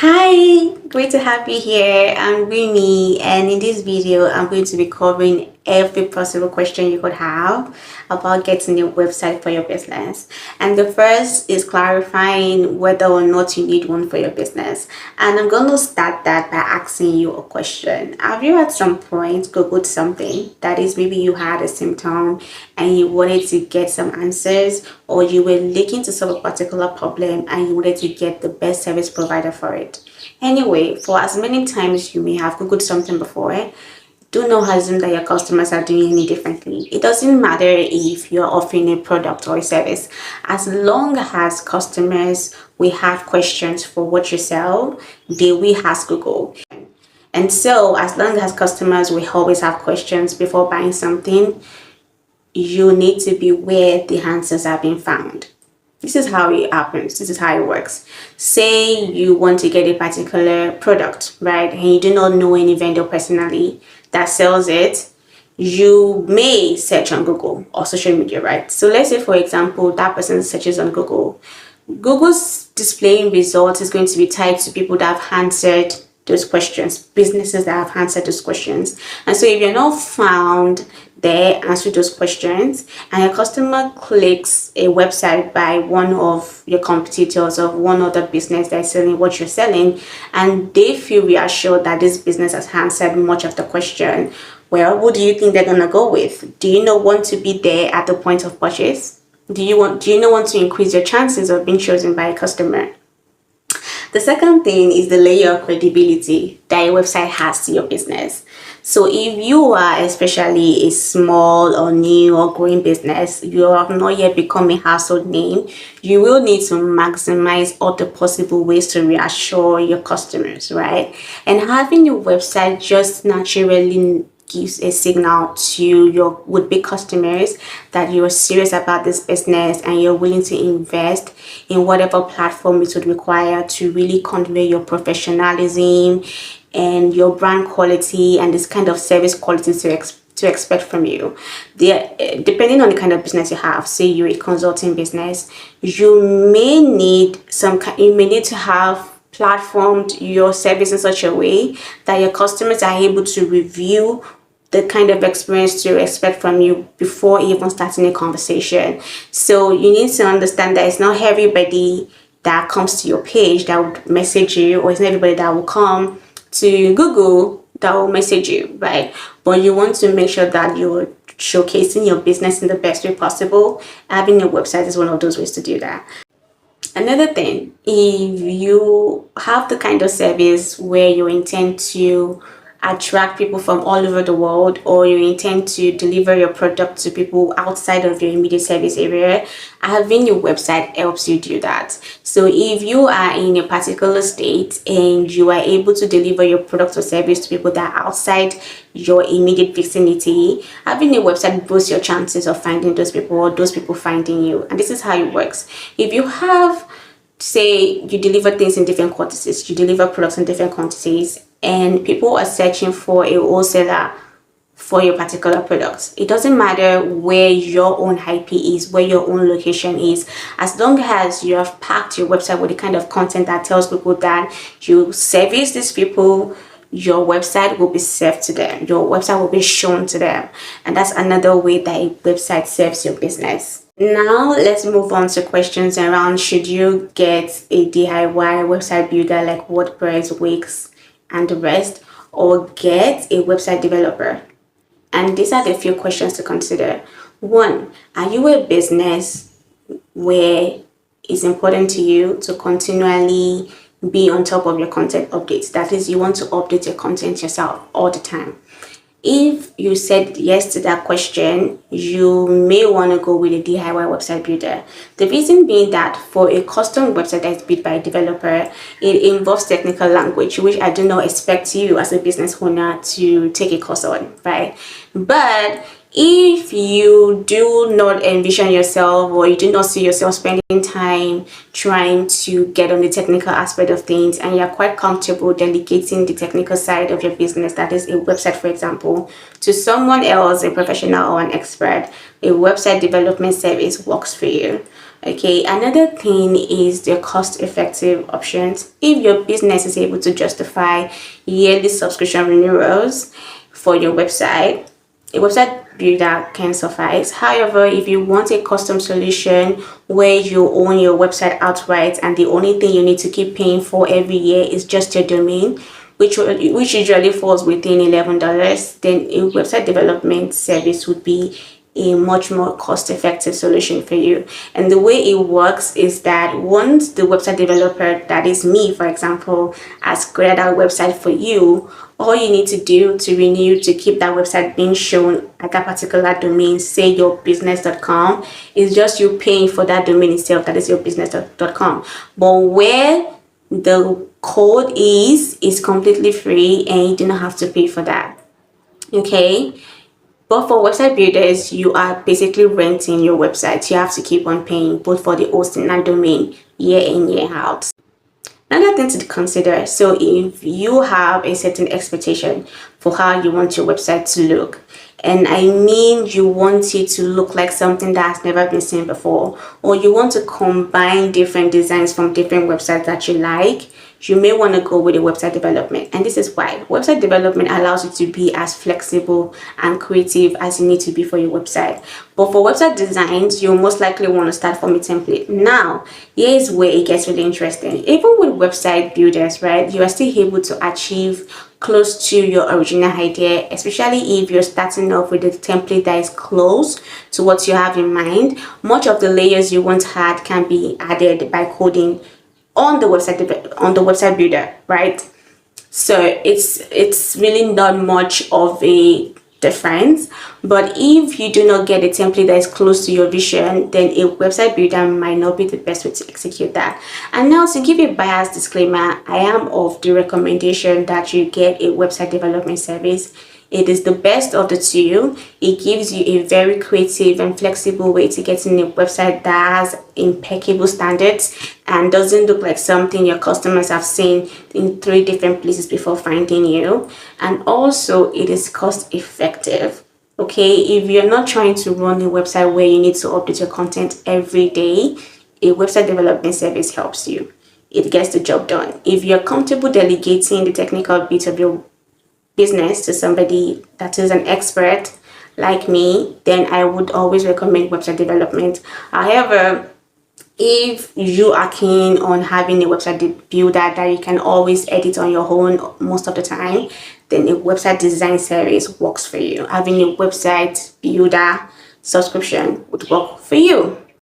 Hi, great to have you here. I'm Winnie, and in this video, I'm going to be covering every possible question you could have about getting a website for your business. And the first is clarifying whether or not you need one for your business. And I'm going to start that by asking you a question. Have you at some point Googled something that is maybe you had a symptom and you wanted to get some answers, or you were looking to solve a particular problem and you wanted to get the best service provider for it? Anyway, for as many times you may have Googled something before, do not assume that your customers are doing any differently. It doesn't matter if you're offering a product or a service. As long as customers will have questions for what you sell, they will ask Google. And so as long as customers will always have questions before buying something, you need to be where the answers are being found. This is how it happens. This is how it works. Say you want to get a particular product, right? And you do not know any vendor personally that sells it. You may search on Google or social media, right? So let's say, for example, that person searches on Google. Google's displaying results is going to be tied to people that have answered those questions, businesses that have answered those questions. And so if you're not found there answer those questions and a customer clicks a website by one of your competitors or one other business that's selling what you're selling, and they feel reassured that this business has answered much of the question, well, what do you think they're going to go with? Do you not want to be there at the point of purchase? Do you not want to increase your chances of being chosen by a customer? The second thing is the layer of credibility that a website has to your business. So if you are especially a small or new or growing business, you have not yet become a household name, you will need to maximize all the possible ways to reassure your customers, right? And having your website just naturally gives a signal to your would-be customers that you're serious about this business and you're willing to invest in whatever platform it would require to really convey your professionalism and your brand quality and this kind of service quality to expect from you. Depending on the kind of business you have, say you're a consulting business, you may need to have platformed your service in such a way that your customers are able to review the kind of experience to expect from you before even starting a conversation. So you need to understand that it's not everybody that comes to your page that would message you, or it's not everybody that will come to Google that will message you, right? But you want to make sure that you're showcasing your business in the best way possible. Having a website is one of those ways to do that. Another thing, if you have the kind of service where you intend to attract people from all over the world, or you intend to deliver your product to people outside of your immediate service area, having your website helps you do that. So if you are in a particular state and you are able to deliver your product or service to people that are outside your immediate vicinity, having a website boosts your chances of finding those people or those people finding you. And this is how it works. If you have, say, you deliver things in different quantities, you deliver products in different quantities, and people are searching for a wholesaler for your particular products, it doesn't matter where your own IP is, where your own location is, as long as you have packed your website with the kind of content that tells people that you service these people, your website will be served to them, your website will be shown to them. And that's another way that a website serves your business. Now let's move on to questions around, should you get a DIY website builder like WordPress, Wix, and the rest, or get a website developer? And these are the few questions to consider. One, are you a business where it's important to you to continually be on top of your content updates? That is, you want to update your content yourself all the time. If you said yes to that question, you may want to go with a DIY website builder. The reason being that for a custom website that's built by a developer, it involves technical language, which I do not expect you as a business owner to take a course on, right? But if you do not envision yourself, or you do not see yourself spending time trying to get on the technical aspect of things, and you're quite comfortable delegating the technical side of your business, that is a website, for example, to someone else, a professional or an expert, a website development service works for you. Okay, another thing is the cost-effective options. If your business is able to justify yearly subscription renewals for your website, a website builder can suffice. However, if you want a custom solution where you own your website outright and the only thing you need to keep paying for every year is just your domain, which usually falls within $11, then a website development service would be a much more cost-effective solution for you. And the way it works is that once the website developer, that is me for example, has created that website for you, all you need to do to renew to keep that website being shown at that particular domain, say yourbusiness.com, is just you paying for that domain itself, that is yourbusiness.com. But where the code is completely free and you do not have to pay for that. Okay, but for website builders, you are basically renting your website. You have to keep on paying both for the hosting and domain year in, year out. Another thing to consider, so if you have a certain expectation for how you want your website to look, and I mean you want it to look like something that has never been seen before, or you want to combine different designs from different websites that you like, you may want to go with a website development. And this is why website development allows you to be as flexible and creative as you need to be for your website. But for website designs, you'll most likely want to start from a template. Now, here's where it gets really interesting. Even with website builders, right, you are still able to achieve close to your original idea, especially if you're starting off with a template that is close to what you have in mind. Much of the layers you once had can be added by coding on the website builder, right? So it's really not much of a difference. But if you do not get a template that is close to your vision, then a website builder might not be the best way to execute that. And now, to give a biased disclaimer, I am of the recommendation that you get a website development service. It is the best of the two. It gives you a very creative and flexible way to get in a website that has impeccable standards and doesn't look like something your customers have seen in 3 different places before finding you. And also, it is cost effective. Okay, if you're not trying to run a website where you need to update your content every day, a website development service helps you. It gets the job done. If you're comfortable delegating the technical bit of your business to somebody that is an expert like me, then I would always recommend website development. However, if you are keen on having a website builder that you can always edit on your own most of the time, then a website design service works for you. Having a website builder subscription would work for you.